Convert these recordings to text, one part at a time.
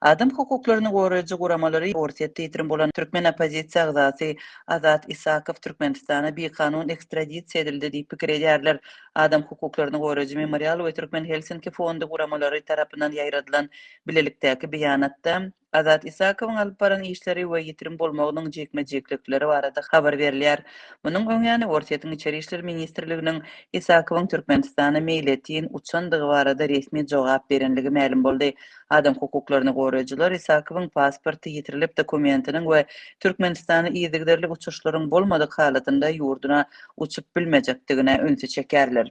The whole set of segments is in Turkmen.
Adam hukuklaryny goraýjy guramalary ortatda ýitirim bolan türkmen oppozisiýa agzasy Azat Isakowyň Türkmenistana bikanun ekstradisiýa edildi diýip pikir edýärler. Adam hukuklaryny goraýjy memorial we türkmen Helsinki fondy guramalary tarapyndan ýaýradylan bilelikdäki beýanatda Azat Isakowyň alyp baran işleri we ýitirim bolmagynyň jekme-jeklikleri barada habar berilýär. Munyň öňýany Ortaýyň içeri işler ministrliginiň Isakowyň Türkmenistana meýletin uçandygy barada resmi jogap berenligi ma'lum boldy. Adam hukuklaryny goraýjylar Isakowyň pasporty ýitirilip dokumentiniň we Türkmenistana ýygyderlik uçuşlaryň bolmadyk halatynda ýurduna uçup bilmejekdigine öňse çekerler.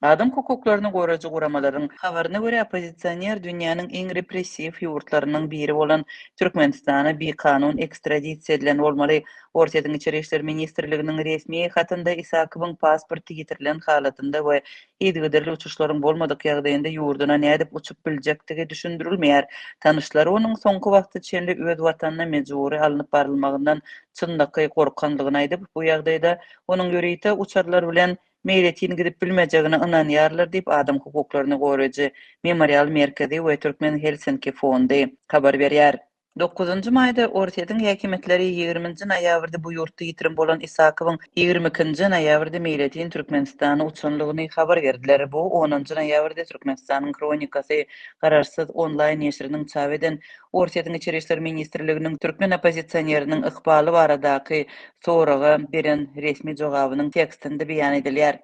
Adam hukuklaryny goraýjy guramalaryň habaryna görä oppozisioner dünýäniň iň repressiw ýurtlarynyň biri bolan Türkmenistana bikanun ekstradisiýa edilen bolmaly. Ortaýyň içeri işler ministrliginiň resmi hatynda Isakowyň pasporty ýitirilen halatynda we ýygyderlik uçuşlaryň bolmadyk ýagdaýynda ýurduna nädip uçup biljekdigi düşündirilmeýär. Tanyşlary onuň soňky wagtda çenli öz watanyna mejburi alınıp barylmagyndan çyndaky gorkandygyny aýdyp, bu ýagdaýda onuň ýöreýte uçarlar bilen meýletin gidip bilmejegine ynanýarlar diýip Adam hukuklaryny goraýjy memorial merkezi we türkmen Helsinki fondy habar berýär. 9-njy maýda Ortaýyň häkimetleri 20-nji noýabrda bu ýurtda ýitirim bolan Isakowyň 22-nji noýabrda meýletin Türkmenistana uçanlygyny habar berdiler. Bu 10-njy noýabrda Türkmenistanyň kronikasy gararsyz onlaýn ýeşiriniň çap eden Ortaýyň içeri işler ministrliginiň türkmen oppozisioneriniň ykbaly baradaky soraga beren resmi jogabynyň tekstinde beýan edilýär.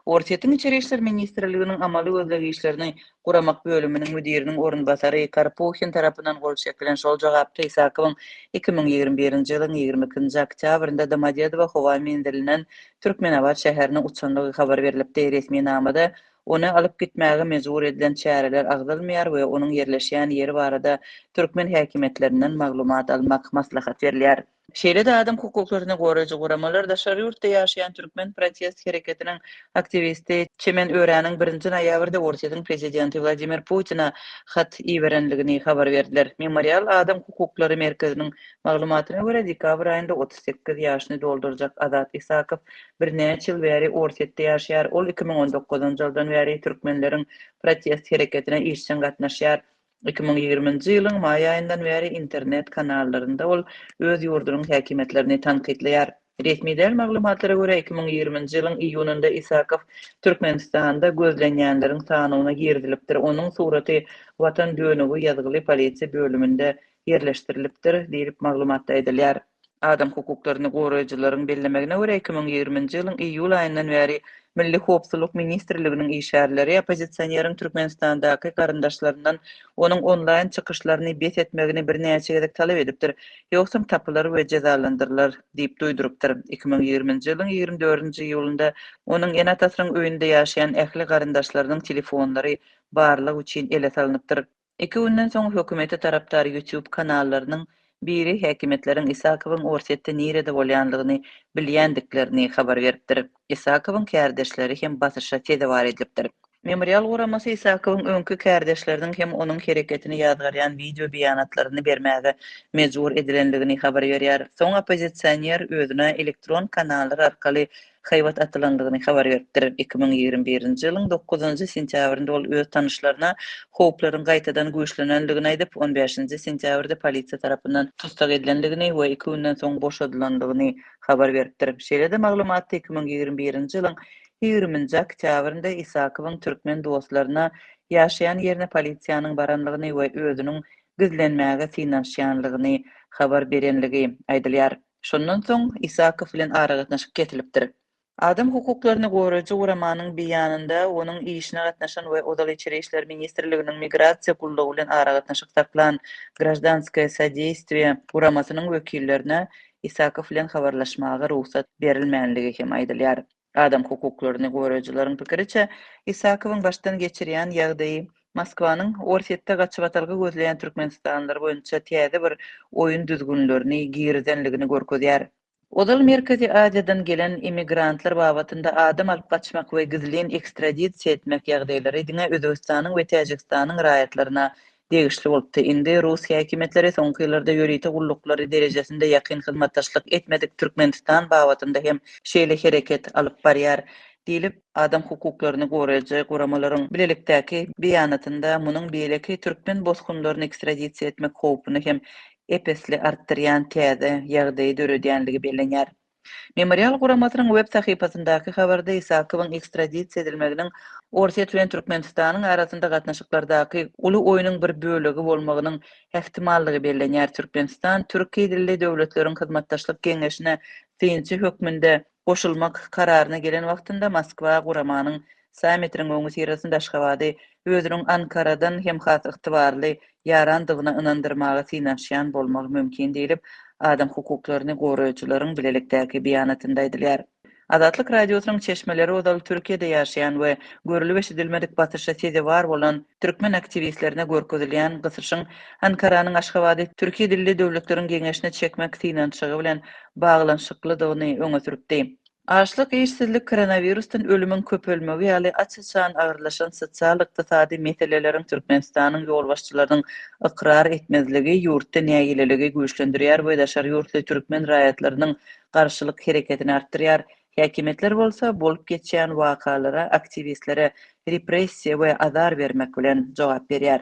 Ortaýyň içeri işler ministrliginiň amaly gözlegi işlerini guramak bölüminiň müdiriniň orunbasary Karpuhin tarapyndan gol çekilen şol jogapda Isakowyň 2021-nji ýylyň 22-nji oktýabrynda Domadedowa howa mendirilen Türkmenabad şäherine uçanlygy habar berilipdi. Resmi namada onu alyp gitmäge mejbur edilen çäreler agdalmaýar we onuň ýerleşýän ýeri barada türkmen häkimetlerinden maglumat almak maslahat berilýär. Şeýle-de adam hukuklaryny goraýjy guramalar daşary ýurtda ýaşaýan türkmen protest hereketiniň aktiwisti Çemen Öräniň 1-nji noýabrda Ortaýyň prezidenti Vladimir Putina hat iberenligini habar berdiler. Memorial adam hukuklary merkeziniň maglumatyna görä dekabr aýynda 38 ýaşyny doldurjak Azat Isakow bir neçe ýyl bäri Ortaýyda ýaşaýar. Ol 2019-njy ýyldan bäri türkmenleriň protest hereketine işçen gatnaşýar. 2020-nji ýylyň maý aýyndan bäri internet kanallarynda ol öz ýurdunyň häkimetlerini tanqidleýär. Resmi däl maglumatlara görä 2020-nji ýylyň iýunynda Isakow Türkmenistanda gözlenýänleriň sanyna girdilipdir. Onuň suraty Watan dönügi ýazgyly polisiýa bölüminde ýerleşdirilipdir diýip maglumatda edilýär. Adam hukuklaryny goraýjylaryň bellemegine görä 2020-nji ýylyň iýul aýyndan bäri Milli Howpsuzlyk ministrliginiň işärleri oppozisioneriň Türkmenistandaky garyndaşlaryndan onuň onlaýn çykyşlaryny bet etmegini bir näçe gezek talap edipdir. Ýoksam tapylar we jazalandyrlar diýip duýdurypdyr. 2020-nji ýylyň 24-nji ýylynda onuň enatasynyň öýünde ýaşaýan ähli garyndaşlarynyň telefonlary barlyg üçin ele salynypdyr. 2 günden soň hökümeti tarapdary YouTube kanallarynyň biri häkimetleriň Isakowyň Ortaýyda nirede bolýanlygyny bilýändiklerini habar beripdir. Isakowyň kärdeşleri hem basışa tezewar edilipdir. Memorial guramasy Isakowyň öňkü kärdeşleriniň hem onuň hereketini ýazgarýan video beýanatlaryny bermäge mejbur edilenligini habar berýär. Soň oppozisioner özüne elektron kanallar arkaly haýbat atylandygyny habar beripdir. 2021-nji ýylyň 9-njy sentýabrynda ol öz tanyşlaryna howplaryň gaýtadan güýçlenenligini aýdyp 15-nji sentýabrda polisiýa tarapyndan tutsak edilenligini we 2 günden soň boşadylandygyny habar beripdir. Şeýle-de maglumatda 2021-nji ýylyň 20-nji oktýabrynda Isakowyň türkmen dostlaryna ýaşaýan ýerine polisiýanyň baranlygyny we özüniň gizlenmäge synanýanlygyny habar berenligi aýdylýar. Şondan soň Isakow bilen aragatnaşyp ketilipdir. Adam hukuklaryny goraýjy guramanyň beýanynda onuň işine gatnaşan we odaly içeri işler ministrliginiň migrasiýa gullugy bilen aragatnaşyp saklan grajdanskaya sodействие guramasynyň wekillerine Isakow bilen habarlaşmaga ruhsat berilmänligi hem aýdylýar. Adam hukuklaryny goraýjylaryň pikiriçe Isakowyň başdan geçirýän ýagdaýy Moskwanyň Ortaýyda gaçyp atalgy gözleýän türkmenistanlylar boýunça täze bir oýun düzgünlerini girdenligini görkezýär. Odaly Merkezi Aziýadan gelen immigrantlar babatynda adam alyp gaçmak we gizlin ekstradisiýa etmek ýagdaýlary diňe Özbegistanyň we Täjikistanyň raýatlaryna degişli bolupdy. Indi Rus häkimetleri soňky ýyllarda ýöreýte gulluklary derejesinde ýakyn hyzmatdaşlyk etmedik Türkmenistan babatynda hem şeýle hereket alyp barýar. Dilip adam hukuklaryny goraýjy guramalaryň bilelikdäki beýanatynda munyň beýleki türkmen bozgunlaryny ekstradisiýa etmek howpuny hem epesli artdyrýan täze ýagdaý döredýänligi bellenýär. Memorial guramatynyň web sahypasyndaky habarda Isakowyň ekstradisiýa edilmeginiň Orta bilen Türkmenistanyň arasynda gatnaşyklardaky uly oýunyň bir bölegi bolmagynyň ähtimallygy bellenýär. Türkmenistan Türkiýe dilli döwletleriň hyzmatdaşlyk geňeşine synçy hökmünde goşulmak kararyna gelen wagtynda Moskwa guramanyň sammitiniň öňü sirasynda Aşgabaty özüniň Ankaradan hem has ygtybarly ýarandygyna ynandyrmagy synanşýan bolmagy mümkin diýilip adam hukuklaryny goraýjylaryň bilelikdäki beýanatynda aýdylýar. Azatlyk radiosynyň çeşmeleri odaly Türkiýede ýaşaýan we görülip eşidilmedik batyrşa sezi bar bolan türkmen aktivistlerine görkezilýän gysyşyň Ankaranyň Aşgabaty Türkiýe dilli döwletleriň geňeşine çekmek synanşygy bilen baglanşyklydygyny öňe süripdi. Açlyk, işsizlik, koronavirusdan ölümün köpelmegi ýaly açyçan agyrlaşan sosial-ykdysady meseleleriň Türkmenistanyň ýolbaşçylarynyň ykrar etmezligi ýurtda näýileligi güýçlendirýär we daşary ýurtly türkmen raýatlarynyň garşylyk hereketini artdyrýar. Häkimetler bolsa bolup geçýän wakalara, aktivistlere repressiýa we azar bermek bilen jogap berýär.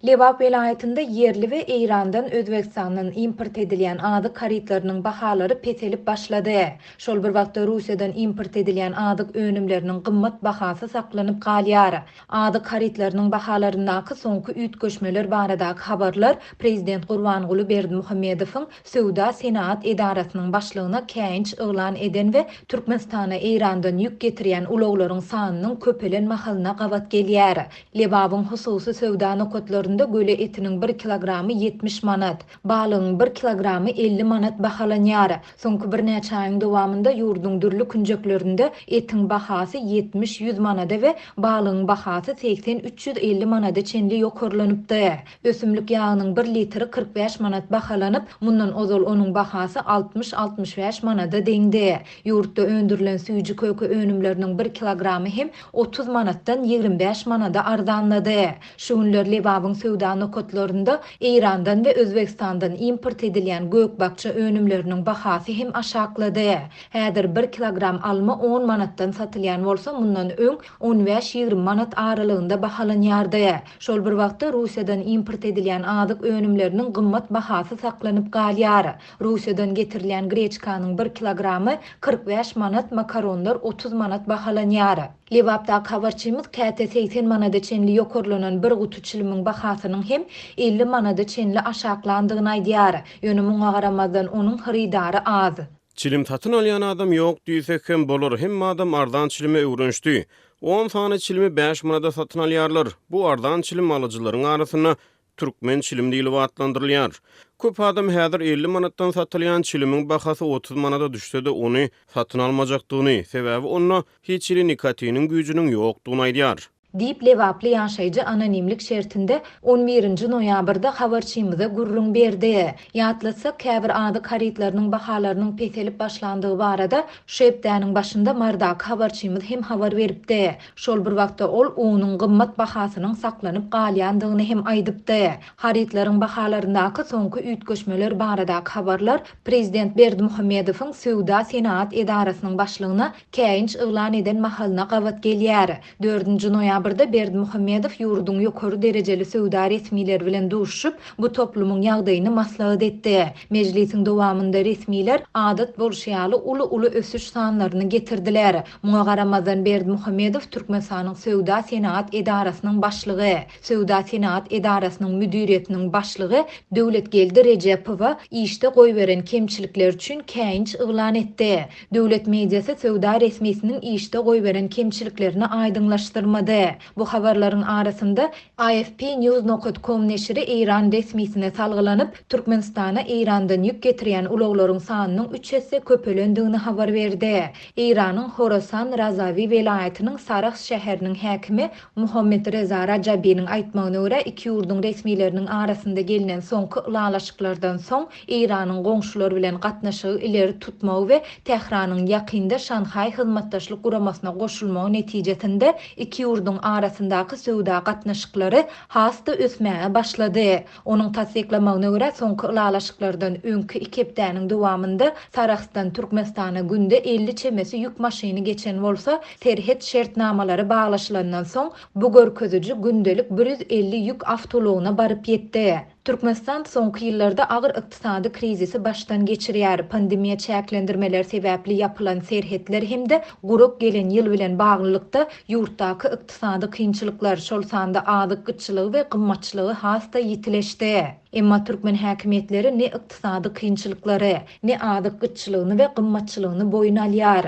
Lebap vilayetinde yerli ve İran'dan Özbekistan'dan import edilen adyk haritlarynyň bahalary petelip başlady. Şol bir wagtda Russiýadan import edilen adyk önümleriniň gymmat bahasy saklanyp galýar. Adyk haritlarynyň bahalaryndaky soňky üýtgeşmeler baradaky habarlar Prezident Gurbanguly Berdimuhammedowyň Sowda Senat Edarasynyň başlygyna käýinç ýylan eden we Türkmenistana İran'dan ýük getirýän ulaglaryň sanynyň köpelen mahalyna gabat gelýär. Lebabyň hususy sowda nokatlaryny göle etiniň 1 kilogramy 70 manat, balygyň 1 kilogramy 50 manat bahalanýar. Soňky bir näçe aýyň dowamında ýurduň dürli künjeklerinde etiň bahasy 70-100 manada we balygyň bahasy 80-350 manada çenli ýokarlanypdy. Ösümlik ýagynyň 1 litri 45 manat bahalanyp, mundan ozal onuň bahasy 60-65 manada deňdi. Ýurtda öndürilen süýji kökü önümleriniň 1 kilogramy hem 30 manatdan 25 manada arzanlady. Şunlar Lebabyň sowda nokatlarynda İran'dan we Özbekistan'dan import edilen gökbakça önümleriniň bahasy hem aşaklady. Häzir 1 kilogram alma 10 manatdan satylýan bolsa, mundan öň 15-20 manat aralygynda bahalanýardy. Şol bir wagtda Russiýadan import edilen adyk önümleriniň gymmat bahasy saklanyp galýar. Russiýadan getirilen greçkanyň 1 kilogramy 45 manat, makaronlar 30 manat bahalanýar. Lebapda habarçymyz käte 80 manada çenli ýokarlanan bir gutu çilimiň bahasynyň hem 50 manada çenli aşaklandygyny aýdýar. Ýöne muňa garamazdan onuň haridary az. Çilim satyn alýan adam ýok diýsek hem bolar, hem adam ardan çilime öwrenşdi. 10 sany çilimi 5 manada satyn alýarlar. Bu ardan çilim alyjylaryň arasyna türkmen çilim diýilip adlandyrylýar. Köp adam häzir 50 manatdan satylýan çilimiň bahasy 30 manada düşse de ony satyn almajakdygyny, sebäbi onda hiç nikotiniň güýjüniň ýokdugyny aýdýar. Diýip Lewaply ýaşaýjy anonimlik şertinde 11-nji noýabrda habarçymyza gurrun berdi. Ýatlasak, käbir adyk haritlarynyň bahalarynyň petelip başlandygy barada şepdäniň başynda mardak habarçymyz hem habar beripdi. Şol bir wagtda ol onuň gymmat bahasynyň saklanyp galýandygyny hem aýdypdy. Haritlaryň bahalaryndaky soňky üýtgeşmeler baradaky habarlar Prezident Berdimuhammedowyň Sowda Senat Edarasynyň başlygyna käýinç ýylan eden mahalyna gabat gelýär. 4-nji noýabr Berdimuhammedow ýurduň ýokary derejeli sowda resmiler bilen duşup bu toplumyň ýagdaýyny maslahat etdi. Mejlisiň dowamında resmiler adat bolşýaly uly ösüş sanlaryny getirdiler. Muňa garamazdan Berdimuhammedow Türkmenistanyň Sowda Senat Edarasynyň başlygy, Sowda Senat Edarasynyň müdiriýetiniň başlygy Döwletgeldi Rejepowa işde goýberen kemçilikler üçin käýinç ýylan etdi. Döwlet mediýasy sowda resmiýetiniň işde goýberen kemçiliklerini aýdyňlaşdyrmady. Bu habarlaryň arasynda AFP-News.com neşri İran resmiýetine salgylanyp Türkmenistana İran'dan ýük getirýän ulaglaryň sanynyň 3 hesse köpelendigini habar berdi. İranyň Horasan Razavi vilayetiniň Sarax şäheriniň häkimi Muhammed Reza Rajabiň aýtmagyna görä, iki ýurduň resmiýetleriniň arasynda gelinen soňky ýylanlaşyklardan soň İranyň goňşular bilen gatnaşygy ileri tutmagy we Tehranyň ýakynda Şanhay hyzmatdaşlyk guramasyna goşulmagy netijesinde iki ýurduň arasyndaky söwda gatnaşyklary hasta ösmäge başlady. Onuň tasdiklamagyna görä soňky ulalaşyklardan öňkü 2 hepdäniň dowamında Saraxstan Türkmenistana günde 50 çemesi yük maşyny geçen bolsa, terhet şertnamalary baglaşylandan soň bu görkezüji gündelik 150 yük awtologuna baryp ýetdi. Türkmenistan soňky ýyllarda agyr ykdysady krizisi başdan geçirýär. Pandemiýa çäklendirmeler sebäpli ýapylan serhetler hemde guruk gelen ýyl bilen baglylykda ýurtdaky ykdysady kynçylyklar şol sanda azyk gyçylygy we gymmatçylygy hasta ýitileşdi. Emma türkmen häkimetleri ne ykdysady kynçylyklary, ne azyk gyçylygyny we gymmatçylygyny boyun alýar.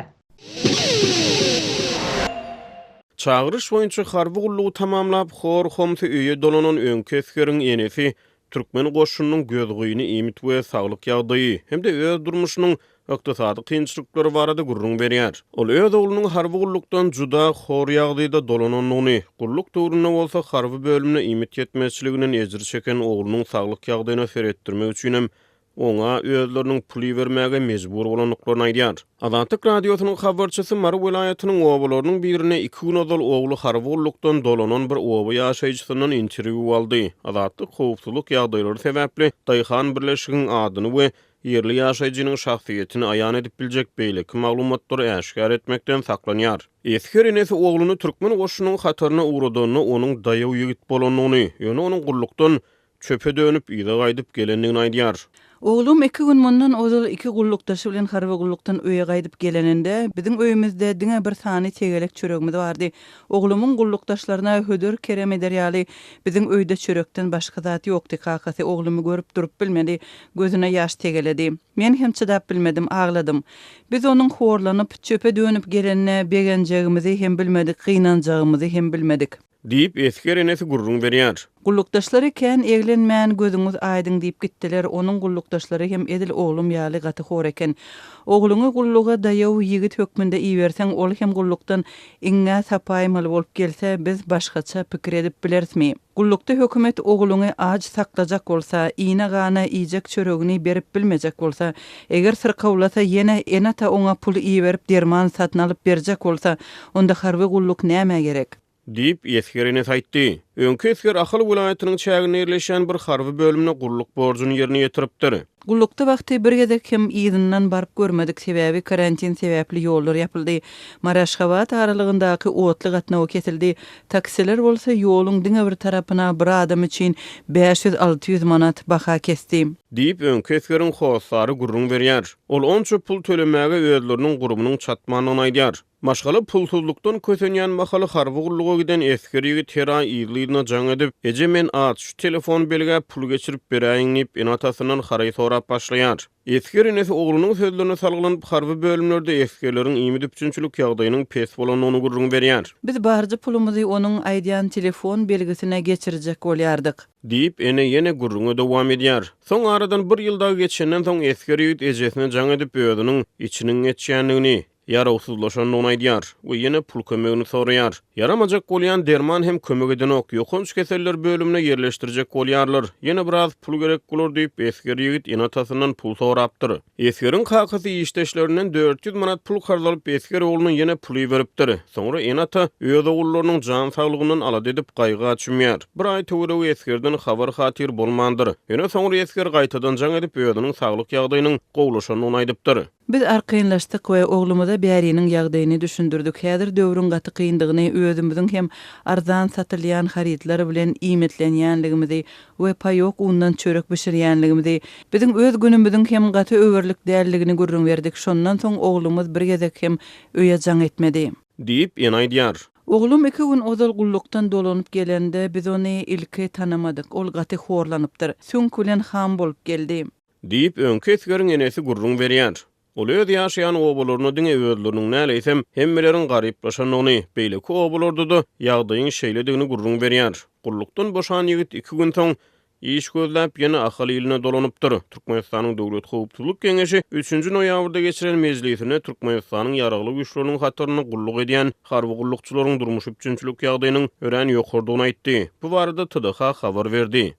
Çağırış boyunca harby gullugy tamamlap hor-homsy öýe dolanan öňkü Esgeriň enesi türkmen goşunynyň gözgüýüni imit we saglyk ýagdaýy hemde öz durmuşynyň ykdysady kynçylyklary barada gurrun berýär. Ol öz oglunyň harby gullukdan juda hor ýagdaýda dolananyny, gulluk döwründe bolsa harby bölümine imit ýetmezçiliginden ejir çeken oglunyň saglyk ýagdaýyna seretdirmek üçin hem oňa özleriniň puly bermäge mejbur bolanyklaryny aýdýar. Azat radiosynyň habarçysy Mary welaýatynyň owalarynyň birine 2 gün ozal oglu harby gullukdan dolanan bir owa ýaşaýjysynyň interwiu aldy. Azatlyk howpsuzlyk ýagdaýlary sebäpli daýhan birleşiginiň adyny we yerli ýaşaýjynyň şahsiýetini aýan edip biljek beýleki maglumatlary äşkar etmekden saklanýar. Esger enesi ogluny türkmen goşunynyň hataryna uğradyny, onuň daýaw ýigit bolanyny, ýöne onuň gullukdan çöpe dönüp ýyla gaýdyp gelendigini aýdýar. Oglum 2 gün mundan ozal 2 gullukdaşy bilen harby gullukdan öýe gaýdyp geleninde biziň öýümizde diňe bir sany tegelek çöregimiz bardy. Oglumyň gullukdaşlaryna hödür kerem ederýaly biziň öýde çörekden başga zat ýokdy. Kakasy oglumy görüp durup bilmedi, gözüne ýaş tegeledi. Men hem çydap bilmedim, agladym. Biz onuň horlanyp çöpe dönüp gelenine begenjegimizi hem bilmedik, gynanjagymyzy hem bilmedik. Diýip Esger enesi gurrun berýär. Gullukdaşlary ken eglenmän gözüňiz aýdyň diýip gitdiler. Onuň gullukdaşlary hem edil oglum ýaly gaty hor eken. Ogluňy gulluga daýaw ýigit hökmünde iýerseň ol hem gullukdan iňňe sapaýmaly bolup gelse biz başgaça pikir edip bilersmi? Gullukda hökümet ogluňy aç saklajak bolsa, iňne gana iýjek çöregini berip bilmejek bolsa, eger syrkawlasa ýene enata oňa pul iýerip derman satyn alyp berjek bolsa, onda harby gulluk näme gerek? Diýip Esger enes aýtdy. Öňkü Esger Ahyl welaýatynyň çägine ýerleşen bir harby bölümine gulluk borjuny ýerine ýetiripdir. Gullukda wagty bir gezek hem ýygynyň baryp görmedik sebäbi karantin sebäpli ýollar ýapyldy. Maraşgabat aralygyndaky otly gatnaw kesildi. Taksiler bolsa ýoluň diňe bir tarapyna bir adam üçin 500-600 manat baha kesdi. Diýip öňkü Esgeriň howsary gurrun berýär. Ol onça pul tölemäge özleriniň gurumunyň çatmanyny aýdýar. Maşgaly pulsuzlukdan kösenýän bahaly harby gulluga giden Esger ýigit hera ýylyna jaň edip, "Eje men at şu telefon belge pul geçirip beräýin" diýip enatasyndan haraý sorap başlaýar. Esger enesi oglunyň sözlerine salgylanyp harby bölümlerde esgerleriň ýymy düpçünçilik ýagdaýynyň pes bolanyny gurrun berýär. Biz barjy pulumuzy onuň aýdýan telefon belgisine geçirjek bolýardyk. Diýip ene gurruňa dowam edýär. Soň aradan bir ýylda geçenden soň Esger ýigit ejesine jaň edip özüniň içiniň etýänligini yarawsuzlaşanyny aýdýar we ýene pul kömegini soraýar. Yaramajak bolýan derman hem kömek eden ok ýokunç keseller bölümine ýerleşdirjek bolýarlar. Ýene biraz pul gerek bolar diýip Esger ýigit enatasyndan pul sorapdyr. Esgeriň kakasy işleşlerinden 400 manat pul harlalyp Esger oglunyň ýene puly beripdir. Soňra enata öz oglullarynyň jan saglygyndan alad edip gaýga açmýar. Bir aý töwere Esgerden habar hatyr bolmandyr. Ýene soňra Esger gaýtadan jaň edip özüniň saglyk ýagdaýynyň gowlaşanyny aýdypdyr. Biz arkaýynlaşdyk we oglumuda bäriniň ýagdaýyny düşündirdik. Häzir döwrüň gaty kyndygyny özümiziň hem arzan satylýan haritler bilen iýmitlenýänligimizi we paýok undan çörek bişirýänligimizi, biziň öz günümiziň hem gaty öwürlik dälligini gurrun berdik. Şondan soň oglumuz bir gezek hem öýe jaň etmedi. Diýip ýene aýdýar. Oglum 2 gün ozal gullukdan dolanyp gelende biz ony ilki tanamadyk. Ol gaty horlanypdyr. Süňk bilen ham bolup geldi. Diýip öňkü Esgeriň enesi gurrun berýär. Ol öz ýaşaýan obalaryny diňe özleriniň näleýsem hemmeleriň garyplaşanyny, beýleki obalarda da ýagdaýyň şeýledigini gurrun berýär. Gullukdan boşan ýigit 2 gün soň iş gözläp ýene Ahyl ýylyna dolanypdyr. Türkmenistanyň Döwlet Howpsuzlyk Keňeşi 3-nji noýabrda geçiren mejlisine Türkmenistanyň ýaragly güýçleriniň hataryny gulluk edýän harby gullukçylaryň durmuş üçinçilik ýagdaýynyň ören ýokurdygyny aýtdy. Bu barada TDH habar berdi.